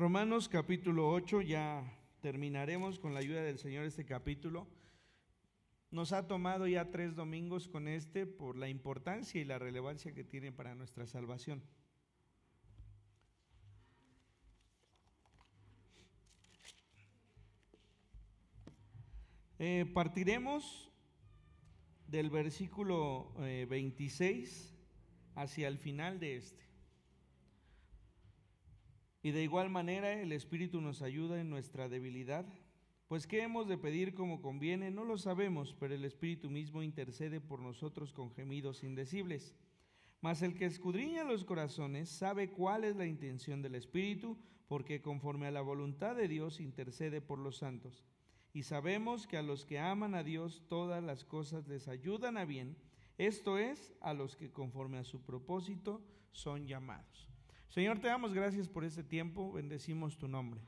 Romanos capítulo 8, ya terminaremos con la ayuda del Señor este capítulo. Nos ha tomado ya 3 domingos con por la importancia y la relevancia que tiene para nuestra salvación. Partiremos del versículo 26 hacia el final de Y de igual manera el Espíritu nos ayuda en nuestra debilidad, pues ¿qué hemos de pedir como conviene? No lo sabemos, pero el Espíritu mismo intercede por nosotros con gemidos indecibles. Mas el que escudriña los corazones sabe cuál es la intención del Espíritu, porque conforme a la voluntad de Dios intercede por los santos. Y sabemos que a los que aman a Dios todas las cosas les ayudan a bien, esto es, a los que conforme a su propósito son llamados. Señor, te damos gracias por este tiempo, bendecimos tu nombre.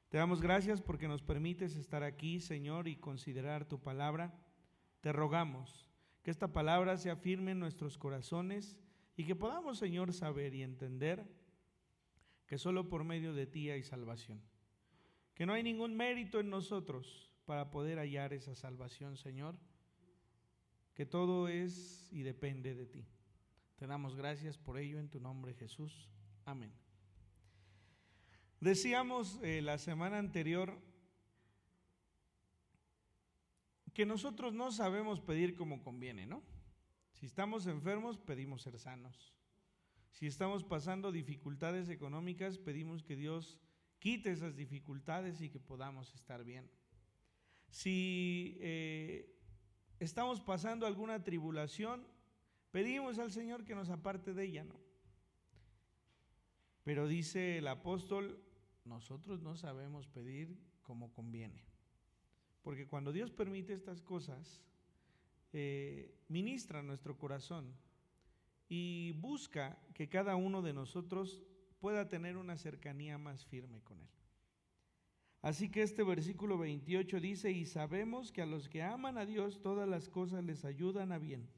Te damos gracias porque nos permites estar aquí, Señor, y considerar tu palabra. Te rogamos que esta palabra sea firme en nuestros corazones y que podamos, Señor, saber y entender que solo por medio de ti hay salvación. Que no hay ningún mérito en nosotros para poder hallar esa salvación, Señor. Que todo es y depende de ti. Te damos gracias por ello en tu nombre, Jesús. Amén. Decíamos la semana anterior que nosotros no sabemos pedir como conviene, ¿no? Si estamos enfermos, pedimos ser sanos. Si estamos pasando dificultades económicas, pedimos que Dios quite esas dificultades y que podamos estar bien. Si estamos pasando alguna tribulación, pedimos al Señor que nos aparte de ella, ¿no? Pero dice el apóstol, nosotros no sabemos pedir como conviene. Porque cuando Dios permite estas cosas, ministra nuestro corazón y busca que cada uno de nosotros pueda tener una cercanía más firme con Él. Así que este versículo 28 dice, y sabemos que a los que aman a Dios todas las cosas les ayudan a bien.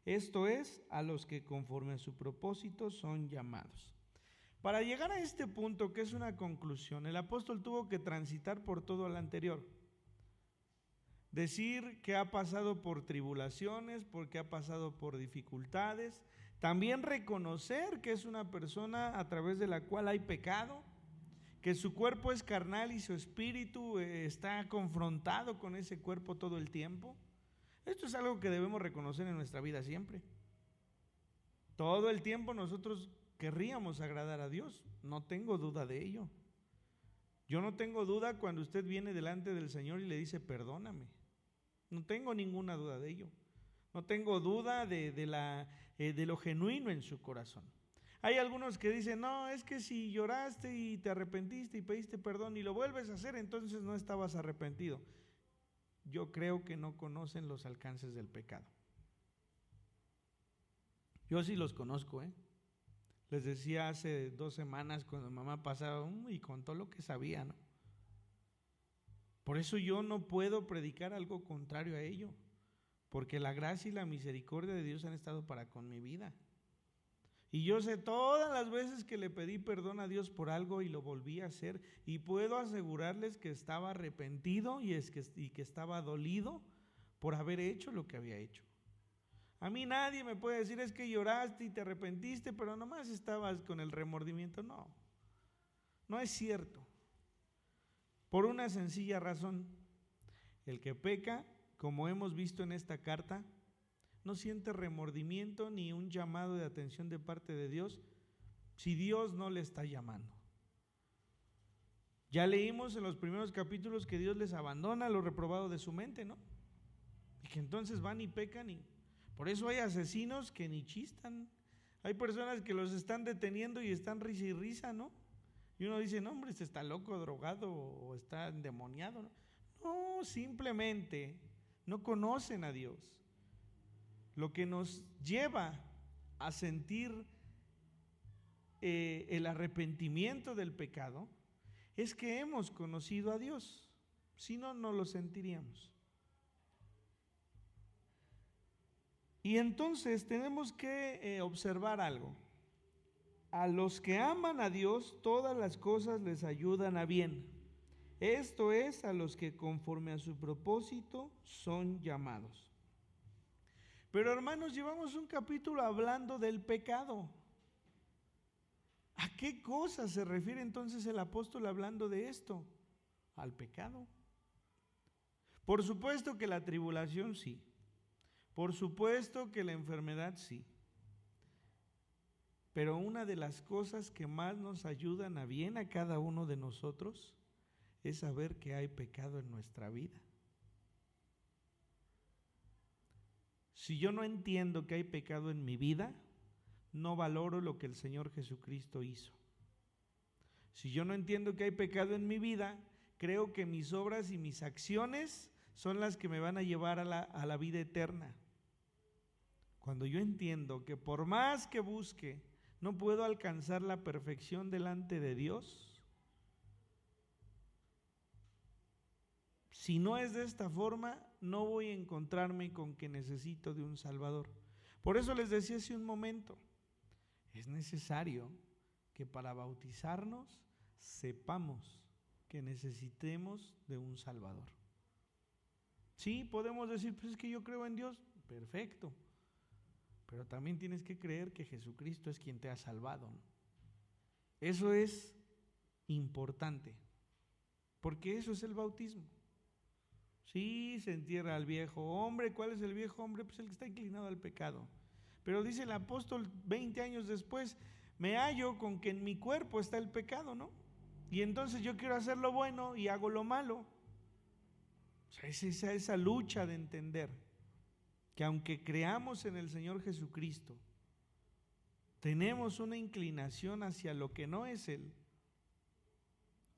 Esto es, a los que conforme a su propósito son llamados. Para llegar a este punto, que es una conclusión, el apóstol tuvo que transitar por todo lo anterior. Decir que ha pasado por tribulaciones, porque ha pasado por dificultades. También reconocer que es una persona a través de la cual hay pecado, que su cuerpo es carnal y su espíritu está confrontado con ese cuerpo todo el tiempo. Esto es algo que debemos reconocer en nuestra vida siempre. Todo el tiempo nosotros querríamos agradar a Dios, no tengo duda de ello. Yo no tengo duda cuando usted viene delante del Señor y le dice perdóname. No tengo ninguna duda de ello. No tengo duda de lo genuino en su corazón. Hay algunos que dicen, no, es que si lloraste y te arrepentiste y pediste perdón y lo vuelves a hacer, entonces no estabas arrepentido. Yo creo que no conocen los alcances del pecado. Yo sí los conozco, Les decía hace 2 semanas cuando mamá pasaba y contó lo que sabía, ¿no? Por eso yo no puedo predicar algo contrario a ello, porque la gracia y la misericordia de Dios han estado para con mi vida. Y yo sé todas las veces que le pedí perdón a Dios por algo y lo volví a hacer, y puedo asegurarles que estaba arrepentido y que estaba dolido por haber hecho lo que había hecho. A mí nadie me puede decir es que lloraste y te arrepentiste, pero nomás estabas con el remordimiento. No, no es cierto. Por una sencilla razón, el que peca, como hemos visto en esta carta, no siente remordimiento ni un llamado de atención de parte de Dios si Dios no le está llamando. Ya leímos en los primeros capítulos que Dios les abandona a los reprobados de su mente, ¿no? Y que entonces van y pecan y por eso hay asesinos que ni chistan. Hay personas que los están deteniendo y están risa y risa, ¿no? Y uno dice, no hombre, este está loco, drogado o está endemoniado, ¿no? No, simplemente no conocen a Dios. Lo que nos lleva a sentir el arrepentimiento del pecado es que hemos conocido a Dios. Si no, no lo sentiríamos. Y entonces tenemos que observar algo. a los que aman a Dios, todas las cosas les ayudan a bien. Esto es, a los que conforme a su propósito son llamados. Pero hermanos, llevamos un capítulo hablando del pecado. ¿A qué cosa se refiere entonces el apóstol hablando de esto? Al pecado. Por supuesto que la tribulación sí. Por supuesto que la enfermedad sí. Pero una de las cosas que más nos ayudan a bien a cada uno de nosotros es saber que hay pecado en nuestra vida. Si yo no entiendo que hay pecado en mi vida, no valoro lo que el Señor Jesucristo hizo. Si yo no entiendo que hay pecado en mi vida, creo que mis obras y mis acciones son las que me van a llevar a la vida eterna. Cuando yo entiendo que por más que busque, no puedo alcanzar la perfección delante de Dios, si no es de esta forma, no voy a encontrarme con que necesito de un Salvador. Por eso les decía hace un momento, es necesario que para bautizarnos sepamos que necesitemos de un Salvador. Sí, podemos decir, pues es que yo creo en Dios, perfecto. Pero también tienes que creer que Jesucristo es quien te ha salvado, ¿no? Eso es importante, porque eso es el bautismo. Sí, se entierra al viejo hombre. ¿Cuál es el viejo hombre? Pues el que está inclinado al pecado. Pero dice el apóstol 20 años después, me hallo con que en mi cuerpo está el pecado, ¿no? Y entonces yo quiero hacer lo bueno y hago lo malo. O sea, es esa lucha de entender que aunque creamos en el Señor Jesucristo, tenemos una inclinación hacia lo que no es Él.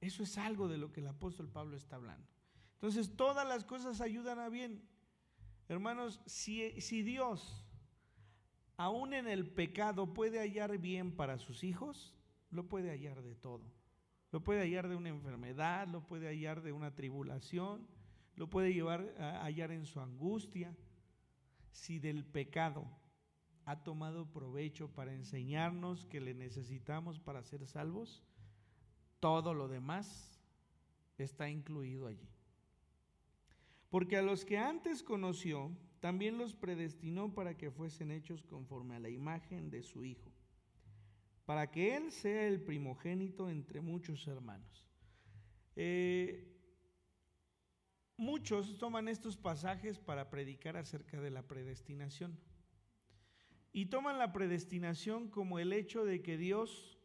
Eso es algo de lo que el apóstol Pablo está hablando. Entonces, todas las cosas ayudan a bien. Hermanos, si Dios, aún en el pecado, puede hallar bien para sus hijos, lo puede hallar de todo. Lo puede hallar de una enfermedad, lo puede hallar de una tribulación, lo puede hallar en su angustia. Si del pecado ha tomado provecho para enseñarnos que le necesitamos para ser salvos, todo lo demás está incluido allí. Porque a los que antes conoció, también los predestinó para que fuesen hechos conforme a la imagen de su Hijo, para que Él sea el primogénito entre muchos hermanos. Muchos toman estos pasajes para predicar acerca de la predestinación. Y toman la predestinación como el hecho de que Dios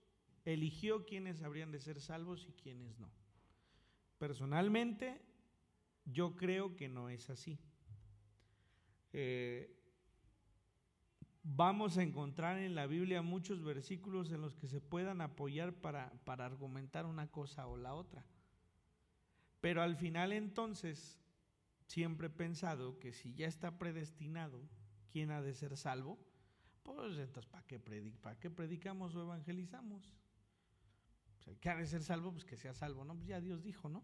eligió quiénes habrían de ser salvos y quiénes no. Personalmente, yo creo que no es así. Vamos a encontrar en la Biblia muchos versículos en los que se puedan apoyar para argumentar una cosa o la otra. Pero al final entonces, siempre he pensado que si ya está predestinado quién ha de ser salvo, pues entonces ¿para qué predicamos o evangelizamos? O sea, ¿qué ha de ser salvo? Pues que sea salvo, ¿no? Pues ya Dios dijo, ¿no?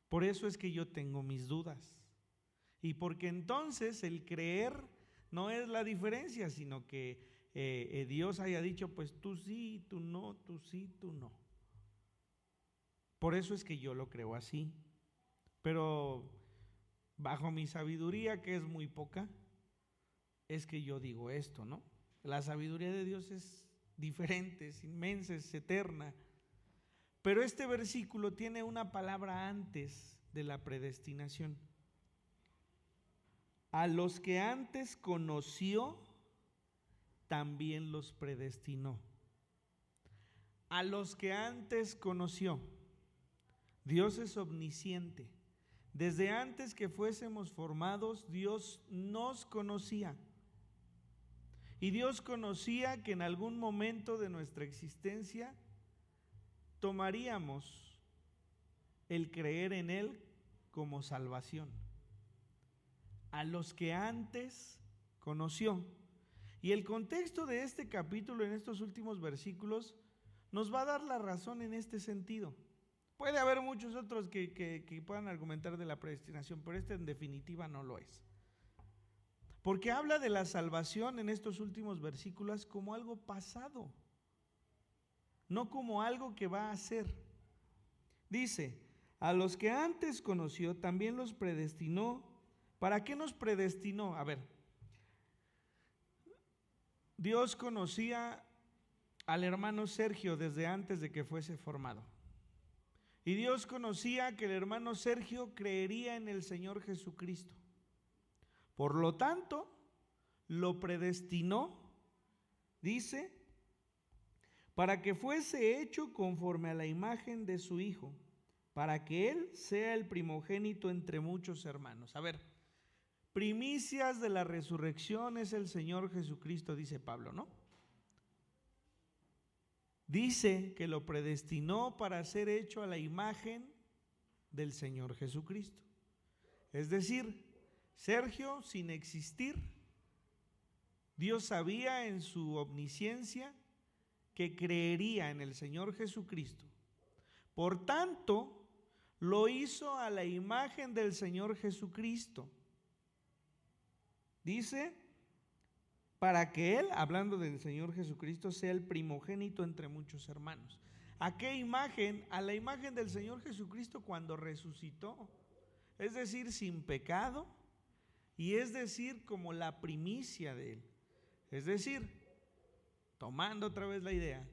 Por eso es que yo tengo mis dudas. Y porque entonces el creer no es la diferencia, sino que Dios haya dicho, pues tú sí, tú no, tú sí, tú no. Por eso es que yo lo creo así. Pero bajo mi sabiduría, que es muy poca, es que yo digo esto, ¿no? La sabiduría de Dios es diferente, es inmensa, es eterna. Pero este versículo tiene una palabra antes de la predestinación. A los que antes conoció, también los predestinó. A los que antes conoció. Dios es omnisciente. Desde antes que fuésemos formados, Dios nos conocía. Y Dios conocía que en algún momento de nuestra existencia tomaríamos el creer en Él como salvación. A los que antes conoció. Y el contexto de este capítulo en estos últimos versículos nos va a dar la razón en este sentido. Puede haber muchos otros que puedan argumentar de la predestinación, pero este en definitiva no lo es. Porque habla de la salvación en estos últimos versículos como algo pasado. no como algo que va a hacer. Dice, a los que antes conoció también los predestinó. ¿Para qué nos predestinó? A ver, Dios conocía al hermano Sergio desde antes de que fuese formado. Y Dios conocía que el hermano Sergio creería en el Señor Jesucristo. Por lo tanto, lo predestinó, dice, para que fuese hecho conforme a la imagen de su Hijo, para que Él sea el primogénito entre muchos hermanos. A ver, primicias de la resurrección es el Señor Jesucristo, dice Pablo, ¿no? Dice que lo predestinó para ser hecho a la imagen del Señor Jesucristo. Es decir, Sergio, sin existir, Dios sabía en su omnisciencia que creería en el Señor Jesucristo. Por tanto, lo hizo a la imagen del Señor Jesucristo. Dice, para que Él, hablando del Señor Jesucristo, sea el primogénito entre muchos hermanos. ¿A qué imagen? A la imagen del Señor Jesucristo cuando resucitó. Es decir, sin pecado, y es decir, como la primicia de Él. Es decir, tomando otra vez la idea,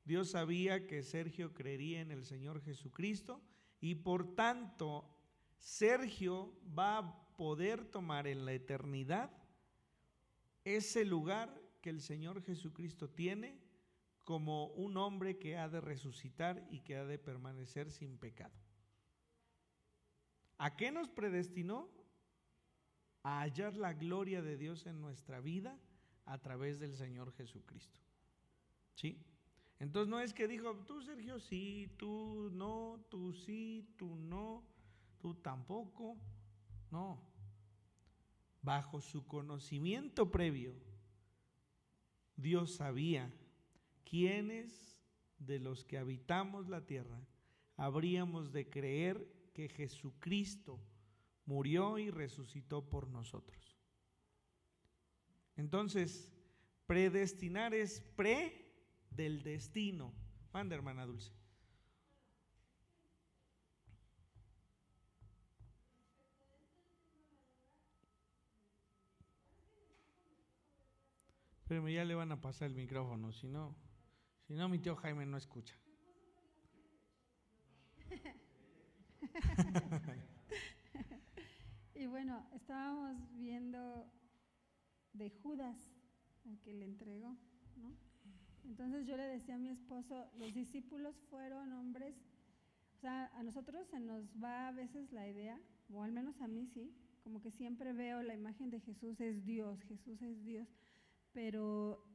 Dios sabía que Sergio creería en el Señor Jesucristo y por tanto Sergio va a poder tomar en la eternidad ese lugar que el Señor Jesucristo tiene como un hombre que ha de resucitar y que ha de permanecer sin pecado. ¿A qué nos predestinó? A hallar la gloria de Dios en nuestra vida a través del Señor Jesucristo. ¿Sí? Entonces no es que dijo, tú Sergio sí, tú no, tú sí, tú no, tú tampoco. No. Bajo su conocimiento previo, Dios sabía quiénes de los que habitamos la tierra habríamos de creer que Jesucristo murió y resucitó por nosotros. Entonces, predestinar es pre del destino. Manda, hermana Dulce. Pero ya le van a pasar el micrófono, si no mi tío Jaime no escucha. Y bueno, estábamos viendo de Judas, al que le entregó, ¿no? Entonces yo le decía a mi esposo, los discípulos fueron hombres, o sea, a nosotros se nos va a veces la idea, o al menos a mí sí, como que siempre veo la imagen de Jesús es Dios, pero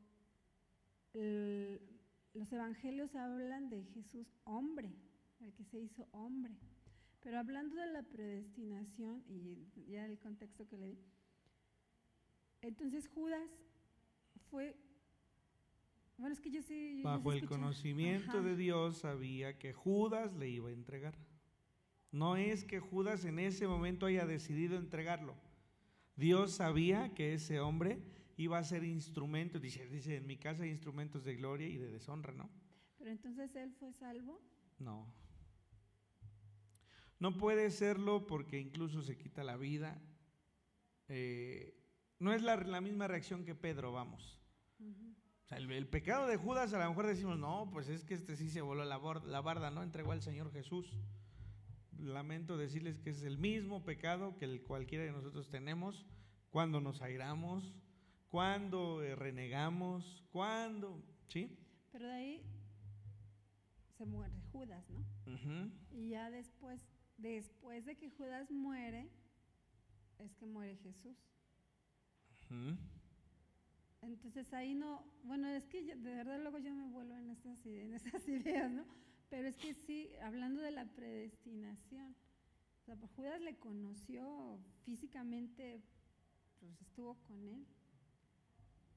los evangelios hablan de Jesús hombre, el que se hizo hombre. Pero hablando de la predestinación y ya el contexto que le di, entonces Judas fue, bueno, es que yo sí. Bajo el conocimiento de Dios sabía que Judas le iba a entregar. No es que Judas en ese momento haya decidido entregarlo. Dios sabía que ese hombre iba a ser instrumento, dice en mi casa hay instrumentos de gloria y de deshonra, ¿no? Pero entonces él fue salvo. No puede serlo porque incluso se quita la vida. No es la misma reacción que Pedro, vamos. O sea, el pecado de Judas a lo mejor decimos, no, pues es que este sí se voló la barda, ¿no? Entregó al Señor Jesús. Lamento decirles que es el mismo pecado que el cualquiera de nosotros tenemos cuando nos airamos, cuando renegamos, cuando, ¿sí? Pero de ahí se muere Judas, ¿no? Y ya después de que Judas muere, es que muere Jesús. Entonces ahí no, bueno, es que de verdad luego yo me vuelvo en esas ideas, ¿no? Pero es que sí, hablando de la predestinación, o sea, pues Judas le conoció físicamente, pues estuvo con él.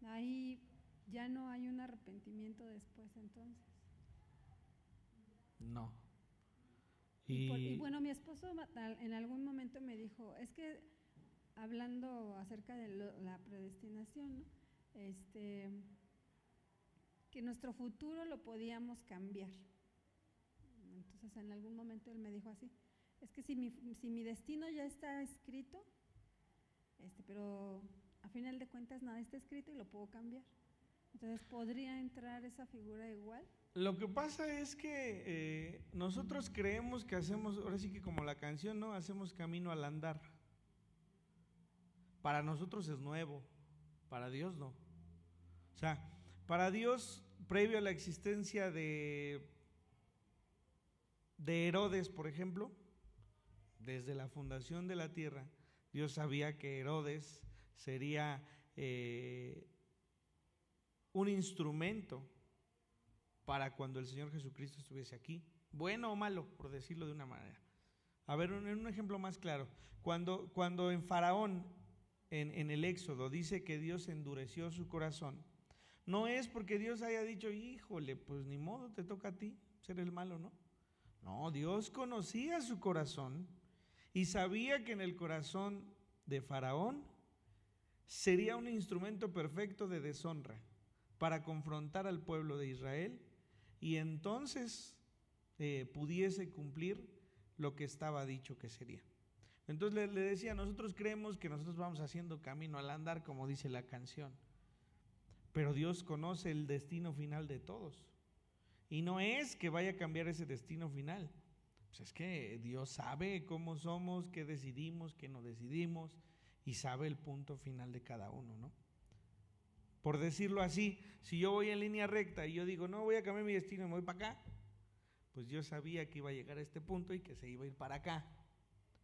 Ahí ya no hay un arrepentimiento después, entonces. No. Y bueno, mi esposo en algún momento me dijo, es que hablando acerca de la predestinación, ¿no? que nuestro futuro lo podíamos cambiar. Entonces en algún momento él me dijo así, es que si mi destino ya está escrito, pero a final de cuentas nada está escrito y lo puedo cambiar. Entonces, ¿podría entrar esa figura igual? Lo que pasa es que nosotros creemos que hacemos, ahora sí que como la canción, ¿no? Hacemos camino al andar. Para nosotros es nuevo, para Dios no. O sea, para Dios, previo a la existencia de Herodes, por ejemplo, desde la fundación de la tierra, Dios sabía que Herodes sería un instrumento para cuando el Señor Jesucristo estuviese aquí, bueno o malo, por decirlo de una manera. A ver, un ejemplo más claro. Cuando en Faraón, en el Éxodo, dice que Dios endureció su corazón, no es porque Dios haya dicho, híjole, pues ni modo, te toca a ti ser el malo, ¿no? No, Dios conocía su corazón y sabía que en el corazón de Faraón sería un instrumento perfecto de deshonra para confrontar al pueblo de Israel y entonces pudiese cumplir lo que estaba dicho que sería. Entonces le decía, nosotros creemos que nosotros vamos haciendo camino al andar, como dice la canción, pero Dios conoce el destino final de todos y no es que vaya a cambiar ese destino final, pues es que Dios sabe cómo somos, qué decidimos, qué no decidimos y sabe el punto final de cada uno, ¿no? Por decirlo así, si yo voy en línea recta y yo digo, no, voy a cambiar mi destino y me voy para acá, pues yo sabía que iba a llegar a este punto y que se iba a ir para acá.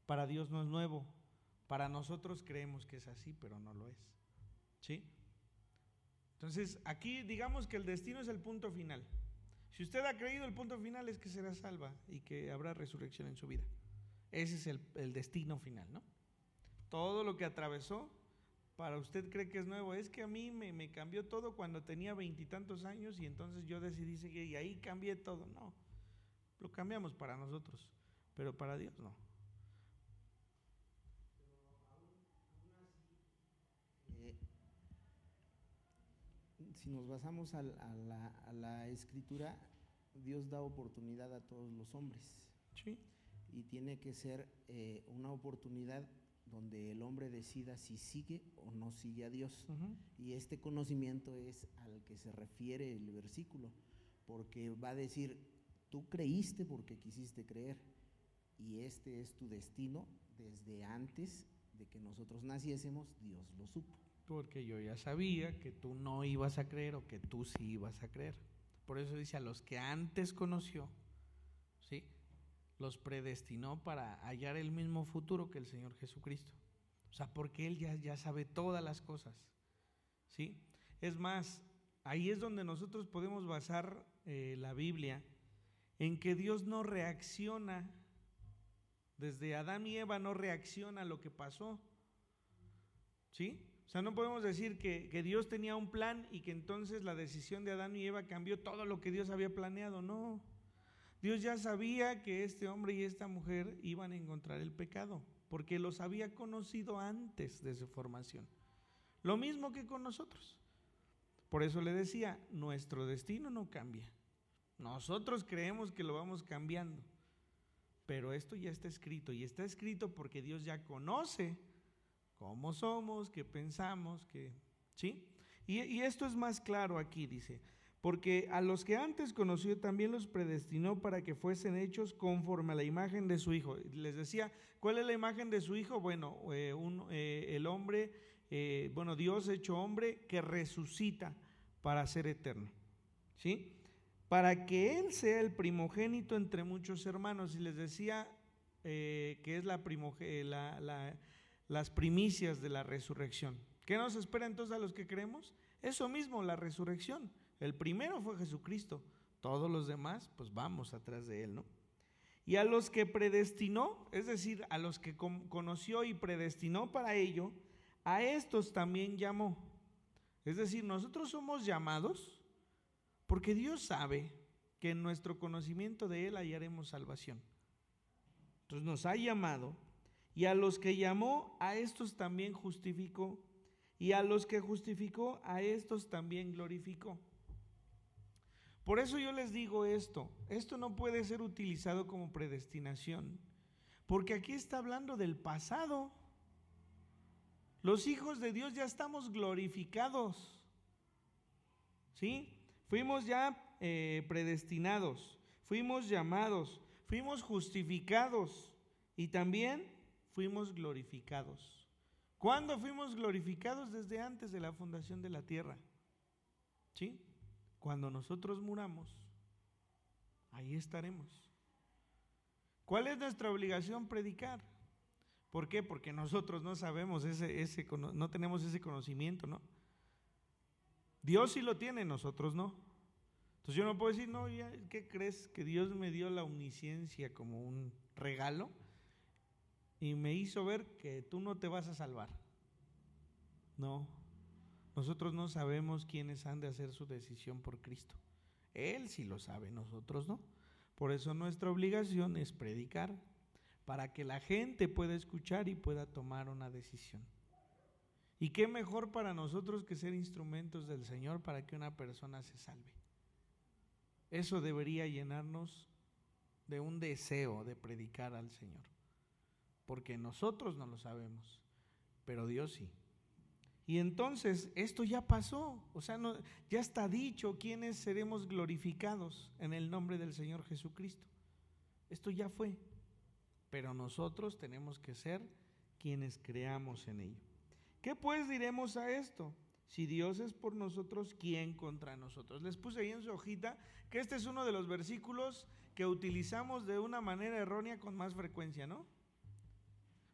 Para Dios no es nuevo, para nosotros creemos que es así, pero no lo es, ¿sí? Entonces, aquí digamos que el destino es el punto final. Si usted ha creído, el punto final es que será salva y que habrá resurrección en su vida. Ese es el destino final, ¿no? Todo lo que atravesó, para usted cree que es nuevo. Es que a mí me cambió todo cuando tenía 20 y tantos años y entonces yo decidí seguir y ahí cambié todo. No, lo cambiamos para nosotros, pero para Dios no. Si nos basamos a la escritura, Dios da oportunidad a todos los hombres. Sí. Y tiene que ser una oportunidad donde el hombre decida si sigue o no sigue a Dios. Uh-huh. Y este conocimiento es al que se refiere el versículo, porque va a decir, tú creíste porque quisiste creer, y este es tu destino desde antes de que nosotros naciésemos, Dios lo supo. Porque yo ya sabía que tú no ibas a creer o que tú sí ibas a creer. Por eso dice, a los que antes conoció, ¿sí?, los predestinó para hallar el mismo futuro que el Señor Jesucristo. O sea, porque Él ya sabe todas las cosas, ¿sí? Es más, ahí es donde nosotros podemos basar la Biblia, en que Dios no reacciona, desde Adán y Eva no reacciona a lo que pasó, ¿sí? O sea, no podemos decir que Dios tenía un plan y que entonces la decisión de Adán y Eva cambió todo lo que Dios había planeado. No, Dios ya sabía que este hombre y esta mujer iban a encontrar el pecado, porque los había conocido antes de su formación. Lo mismo que con nosotros. Por eso le decía, nuestro destino no cambia. Nosotros creemos que lo vamos cambiando, pero esto ya está escrito, y está escrito porque Dios ya conoce cómo somos, qué pensamos, ¿sí? Y esto es más claro aquí, dice, porque a los que antes conoció también los predestinó para que fuesen hechos conforme a la imagen de su Hijo. Les decía, ¿cuál es la imagen de su Hijo? Bueno, el hombre, Dios hecho hombre que resucita para ser eterno, ¿sí? Para que Él sea el primogénito entre muchos hermanos. Y les decía que es las primicias de la resurrección. ¿Qué nos espera entonces a los que creemos? Eso mismo, la resurrección. El primero fue Jesucristo, todos los demás pues vamos atrás de Él, ¿no? Y a los que predestinó, es decir, a los que conoció y predestinó para ello, a estos también llamó. Es decir, nosotros somos llamados porque Dios sabe que en nuestro conocimiento de Él hallaremos salvación. Entonces nos ha llamado. Y a los que llamó, a estos también justificó. Y a los que justificó, a estos también glorificó. Por eso yo les digo esto no puede ser utilizado como predestinación, porque aquí está hablando del pasado. Los hijos de Dios ya estamos glorificados, ¿sí? Fuimos ya predestinados, fuimos llamados, fuimos justificados y también fuimos glorificados. ¿Cuándo fuimos glorificados? Desde antes de la fundación de la tierra, ¿sí? Cuando nosotros muramos, ahí estaremos. ¿Cuál es nuestra obligación? Predicar. ¿Por qué? Porque nosotros no sabemos no tenemos ese conocimiento, ¿no? Dios sí lo tiene, nosotros no. Entonces yo no puedo decir, no, ya, ¿qué crees? Que Dios me dio la omnisciencia como un regalo y me hizo ver que tú no te vas a salvar. No, nosotros no sabemos quiénes han de hacer su decisión por Cristo. Él sí lo sabe, nosotros no. Por eso nuestra obligación es predicar, para que la gente pueda escuchar y pueda tomar una decisión. ¿Y qué mejor para nosotros que ser instrumentos del Señor para que una persona se salve? Eso debería llenarnos de un deseo de predicar al Señor, porque nosotros no lo sabemos, pero Dios sí. Y entonces esto ya pasó, o sea, ya está dicho quiénes seremos glorificados en el nombre del Señor Jesucristo. Esto ya fue. Pero nosotros tenemos que ser quienes creamos en ello. ¿Qué pues diremos a esto? Si Dios es por nosotros, ¿quién contra nosotros? Les puse ahí en su hojita que este es uno de los versículos que utilizamos de una manera errónea con más frecuencia, ¿no?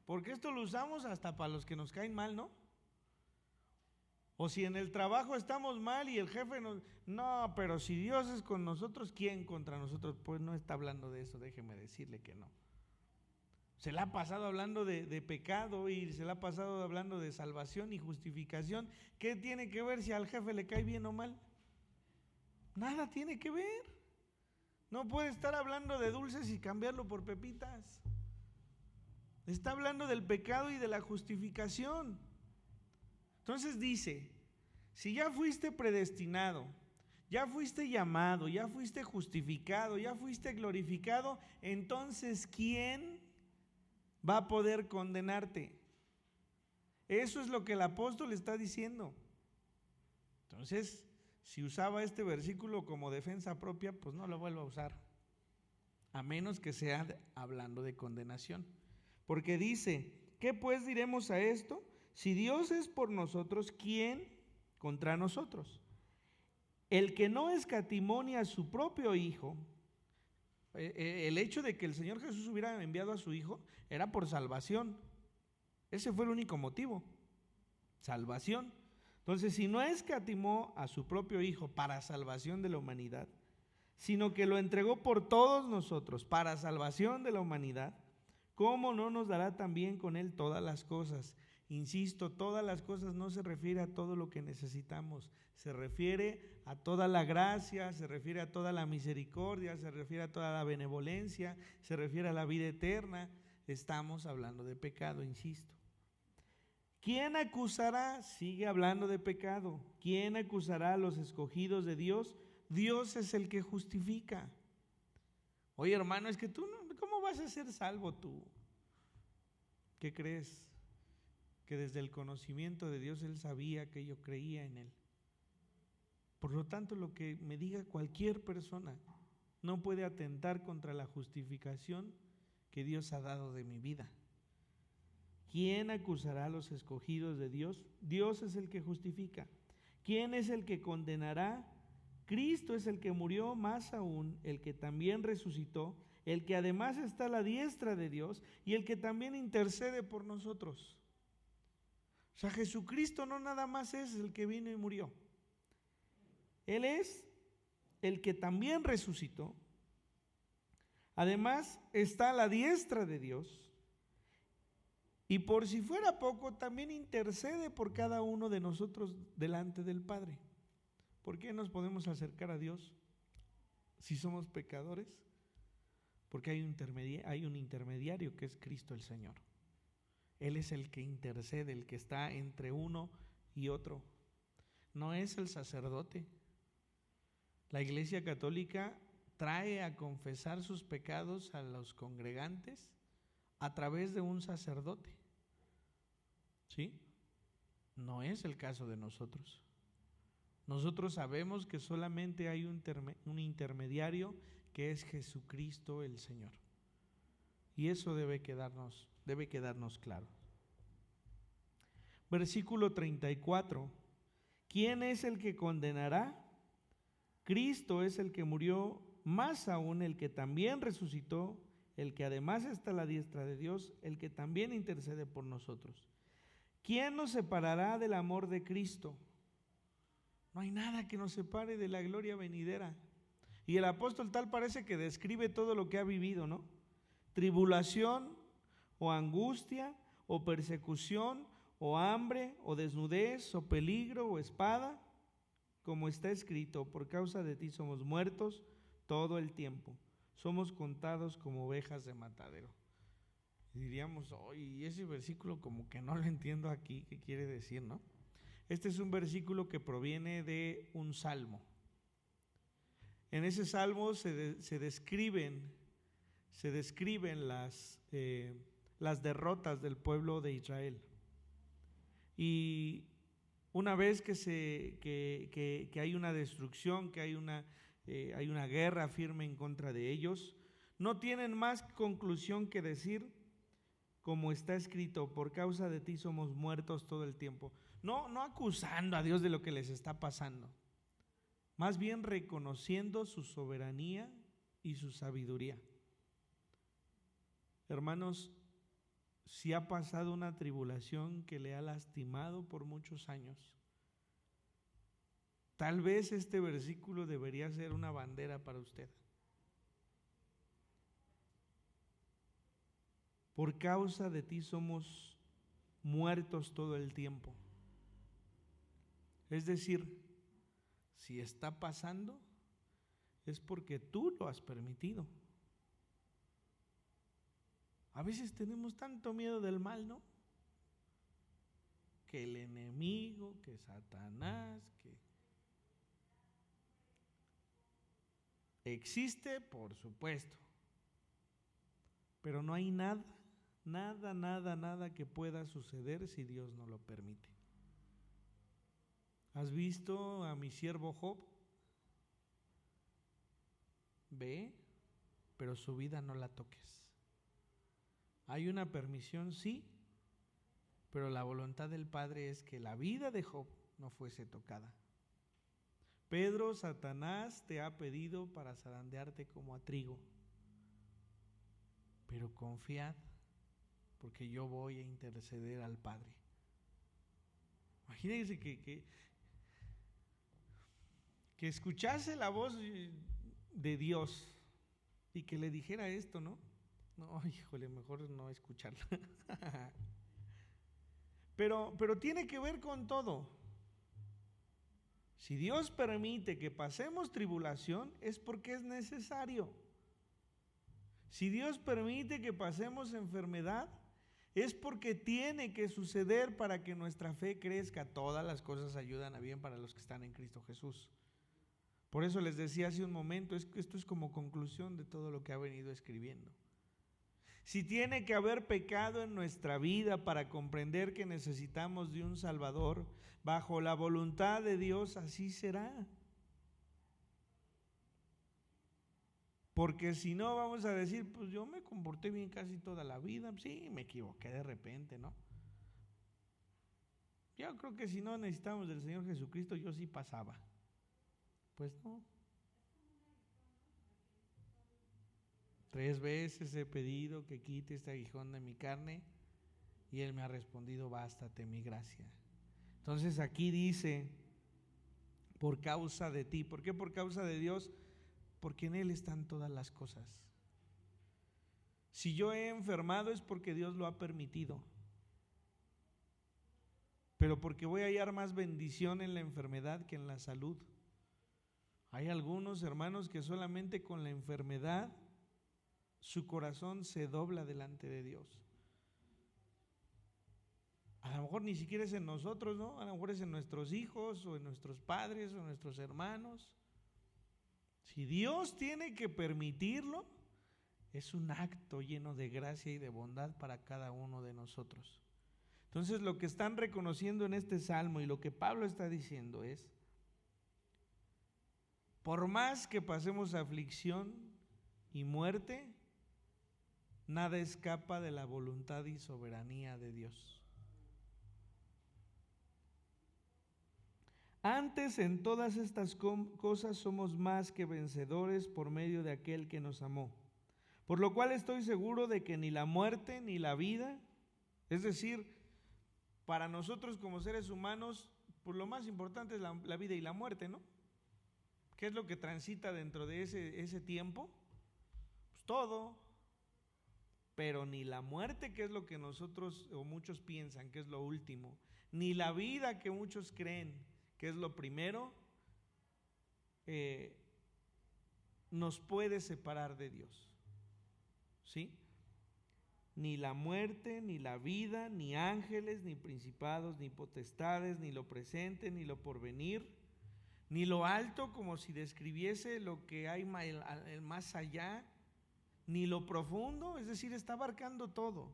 Porque esto lo usamos hasta para los que nos caen mal, ¿no? O si en el trabajo estamos mal y el jefe nos... No, pero si Dios es con nosotros, ¿quién contra nosotros? Pues no está hablando de eso, déjeme decirle que no. Se la ha pasado hablando de pecado y se la ha pasado hablando de salvación y justificación. ¿Qué tiene que ver si al jefe le cae bien o mal? Nada tiene que ver. No puede estar hablando de dulces y cambiarlo por pepitas. Está hablando del pecado y de la justificación. Entonces dice, si ya fuiste predestinado, ya fuiste llamado, ya fuiste justificado, ya fuiste glorificado, entonces ¿quién va a poder condenarte? Eso es lo que el apóstol está diciendo. Entonces, si usaba este versículo como defensa propia, pues no lo vuelva a usar, a menos que sea hablando de condenación. Porque dice, ¿qué pues diremos a esto? Si Dios es por nosotros, ¿quién contra nosotros? El que no escatimó ni a su propio Hijo. El hecho de que el Señor Jesús hubiera enviado a su Hijo era por salvación. Ese fue el único motivo, salvación. Entonces, si no escatimó a su propio Hijo para salvación de la humanidad, sino que lo entregó por todos nosotros para salvación de la humanidad, ¿cómo no nos dará también con Él todas las cosas? Insisto, todas las cosas no se refiere a todo lo que necesitamos, se refiere a toda la gracia, se refiere a toda la misericordia, se refiere a toda la benevolencia, se refiere a la vida eterna. Estamos hablando de pecado, insisto. ¿Quién acusará? Sigue hablando de pecado. ¿Quién acusará a los escogidos de Dios? Dios es el que justifica. Oye, hermano, es que tú, ¿cómo vas a ser salvo tú? ¿Qué crees? Que desde el conocimiento de Dios Él sabía que yo creía en Él. Por lo tanto, lo que me diga cualquier persona no puede atentar contra la justificación que Dios ha dado de mi vida. ¿Quién acusará a los escogidos de Dios? Dios es el que justifica. ¿Quién es el que condenará? Cristo es el que murió, más aún el que también resucitó, el que además está a la diestra de Dios y el que también intercede por nosotros. O sea, Jesucristo no nada más es el que vino y murió. Él es el que también resucitó. Además, está a la diestra de Dios. Y por si fuera poco, también intercede por cada uno de nosotros delante del Padre. ¿Por qué nos podemos acercar a Dios si somos pecadores? Porque hay un intermediario que es Cristo el Señor. Él es el que intercede, el que está entre uno y otro. No es el sacerdote. La Iglesia Católica trae a confesar sus pecados a los congregantes a través de un sacerdote. ¿Sí? No es el caso de nosotros. Nosotros sabemos que solamente hay un intermediario, que es Jesucristo el Señor. Y eso debe quedarnos claro. Versículo 34. ¿Quién es el que condenará? Cristo es el que murió, más aún el que también resucitó, el que además está a la diestra de Dios, el que también intercede por nosotros. ¿Quién nos separará del amor de Cristo? No hay nada que nos separe de la gloria venidera. Y el apóstol tal parece que describe todo lo que ha vivido, ¿no? Tribulación, o angustia, o persecución, o hambre, o desnudez, o peligro, o espada. Como está escrito, por causa de ti somos muertos todo el tiempo. Somos contados como ovejas de matadero. Y diríamos, oye, ese versículo como que no lo entiendo aquí, ¿qué quiere decir, no? Este es un versículo que proviene de un salmo. En ese salmo se describen las derrotas del pueblo de Israel. Y una vez que hay una destrucción, que hay una guerra firme en contra de ellos, no tienen más conclusión que decir, como está escrito, por causa de ti somos muertos todo el tiempo. No acusando a Dios de lo que les está pasando, más bien reconociendo su soberanía y su sabiduría. Hermanos, si ha pasado una tribulación que le ha lastimado por muchos años, tal vez este versículo debería ser una bandera para usted. Por causa de ti somos muertos todo el tiempo. Es decir, si está pasando, es porque tú lo has permitido. A veces tenemos tanto miedo del mal, ¿no? Que el enemigo, que Satanás, que existe, por supuesto. Pero no hay nada que pueda suceder si Dios no lo permite. ¿Has visto a mi siervo Job? Ve, pero su vida no la toques. Hay una permisión, sí, pero la voluntad del Padre es que la vida de Job no fuese tocada. Pedro, Satanás te ha pedido para zarandearte como a trigo, pero confiad, porque yo voy a interceder al Padre. Imagínense que escuchase la voz de Dios y que le dijera esto, ¿no? No, híjole, mejor no escucharla. Pero tiene que ver con todo. Si Dios permite que pasemos tribulación, es porque es necesario. Si Dios permite que pasemos enfermedad, es porque tiene que suceder para que nuestra fe crezca. Todas las cosas ayudan a bien para los que están en Cristo Jesús. Por eso les decía hace un momento, esto es como conclusión de todo lo que ha venido escribiendo. Si tiene que haber pecado en nuestra vida para comprender que necesitamos de un Salvador, bajo la voluntad de Dios así será. Porque si no vamos a decir, pues yo me comporté bien casi toda la vida, sí, me equivoqué de repente, ¿no? Yo creo que si no necesitamos del Señor Jesucristo, yo sí pasaba. Pues no. 3 veces he pedido que quite este aguijón de mi carne y Él me ha respondido, bástate mi gracia. Entonces aquí dice, por causa de ti. ¿Por qué por causa de Dios? Porque en Él están todas las cosas. Si yo he enfermado es porque Dios lo ha permitido. Pero porque voy a hallar más bendición en la enfermedad que en la salud. Hay algunos hermanos que solamente con la enfermedad su corazón se dobla delante de Dios. A lo mejor ni siquiera es en nosotros, ¿no? A lo mejor es en nuestros hijos o en nuestros padres o en nuestros hermanos. Si Dios tiene que permitirlo, es un acto lleno de gracia y de bondad para cada uno de nosotros. Entonces, lo que están reconociendo en este salmo y lo que Pablo está diciendo es: por más que pasemos aflicción y muerte, nada escapa de la voluntad y soberanía de Dios. Antes, en todas estas cosas somos más que vencedores por medio de aquel que nos amó. Por lo cual estoy seguro de que ni la muerte ni la vida, es decir, para nosotros como seres humanos, pues lo más importante es la vida y la muerte, ¿no? ¿Qué es lo que transita dentro de ese tiempo? Pues todo. Pero ni la muerte, que es lo que nosotros o muchos piensan que es lo último, ni la vida, que muchos creen que es lo primero, nos puede separar de Dios. ¿Sí? Ni la muerte, ni la vida, ni ángeles, ni principados, ni potestades, ni lo presente, ni lo porvenir, ni lo alto, como si describiese lo que hay más allá, ni lo profundo, es decir, está abarcando todo.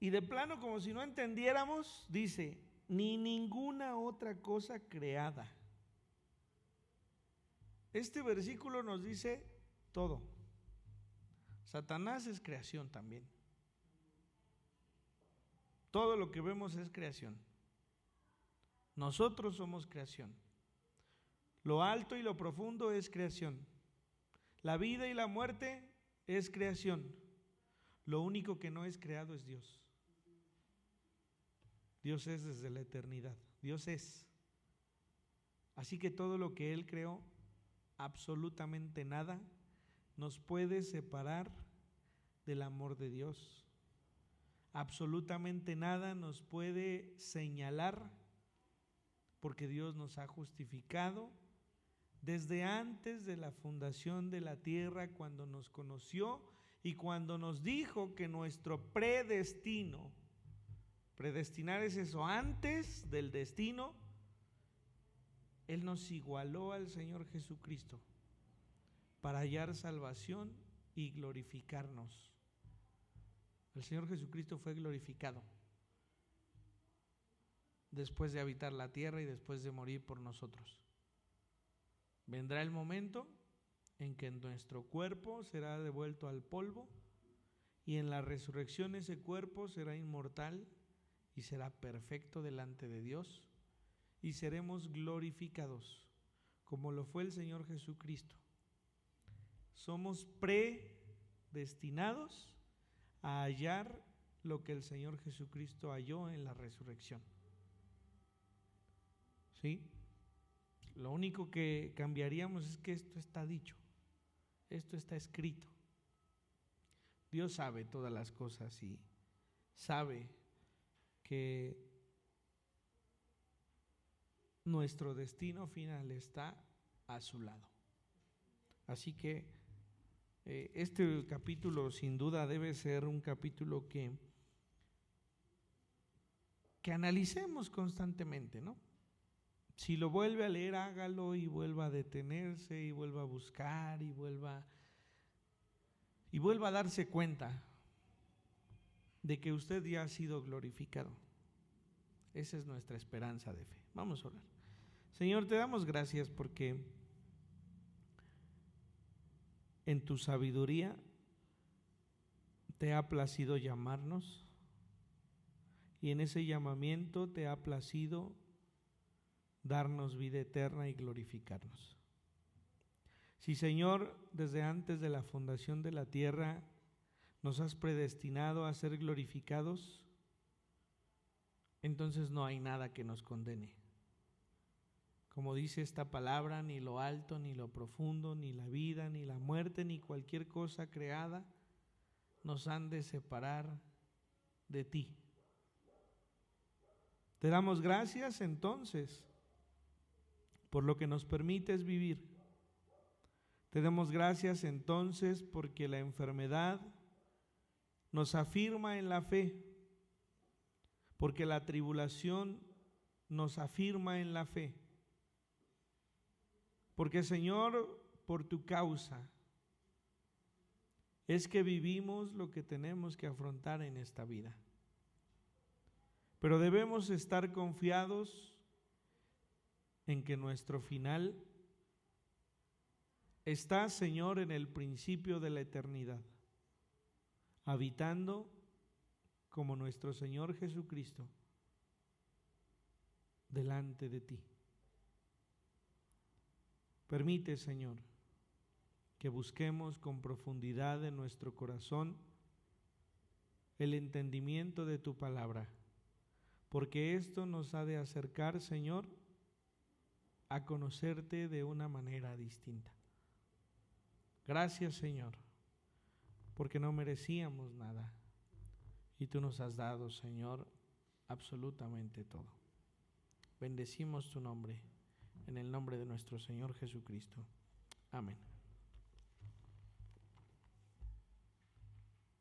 Y de plano, como si no entendiéramos, dice, ni ninguna otra cosa creada. Este versículo nos dice todo. Satanás es creación también. Todo lo que vemos es creación. Nosotros somos creación. Lo alto y lo profundo es creación. La vida y la muerte es creación. Lo único que no es creado es Dios. Dios es desde la eternidad. Dios es. Así que todo lo que Él creó, absolutamente nada nos puede separar del amor de Dios. Absolutamente nada nos puede señalar, porque Dios nos ha justificado desde antes de la fundación de la tierra, cuando nos conoció y cuando nos dijo que nuestro predestinar es eso, antes del destino, Él nos igualó al Señor Jesucristo para hallar salvación y glorificarnos. El Señor Jesucristo fue glorificado después de habitar la tierra y después de morir por nosotros. Vendrá el momento en que nuestro cuerpo será devuelto al polvo y en la resurrección ese cuerpo será inmortal y será perfecto delante de Dios y seremos glorificados como lo fue el Señor Jesucristo. Somos predestinados a hallar lo que el Señor Jesucristo halló en la resurrección. ¿Sí? Lo único que cambiaríamos es que esto está dicho, esto está escrito. Dios sabe todas las cosas y sabe que nuestro destino final está a su lado. Así que este capítulo sin duda debe ser un capítulo que analicemos constantemente, ¿no? Si lo vuelve a leer, hágalo y vuelva a detenerse y vuelva a buscar y vuelva a darse cuenta de que usted ya ha sido glorificado. Esa es nuestra esperanza de fe. Vamos a orar. Señor, te damos gracias porque en tu sabiduría te ha placido llamarnos y en ese llamamiento te ha placido darnos vida eterna y glorificarnos. Si, Señor, desde antes de la fundación de la tierra nos has predestinado a ser glorificados, entonces no hay nada que nos condene. Como dice esta palabra, ni lo alto, ni lo profundo, ni la vida, ni la muerte, ni cualquier cosa creada nos han de separar de ti. Te damos gracias entonces por lo que nos permites vivir. Te damos gracias entonces porque la enfermedad nos afirma en la fe, porque la tribulación nos afirma en la fe. Porque, Señor, por tu causa es que vivimos lo que tenemos que afrontar en esta vida. Pero debemos estar confiados en que nuestro final está, Señor, en el principio de la eternidad, habitando como nuestro Señor Jesucristo delante de ti. Permite, Señor, que busquemos con profundidad en nuestro corazón el entendimiento de tu palabra, porque esto nos ha de acercar, Señor, a conocerte de una manera distinta. Gracias, Señor, porque no merecíamos nada y tú nos has dado, Señor, absolutamente todo. Bendecimos tu nombre, en el nombre de nuestro Señor Jesucristo. Amén.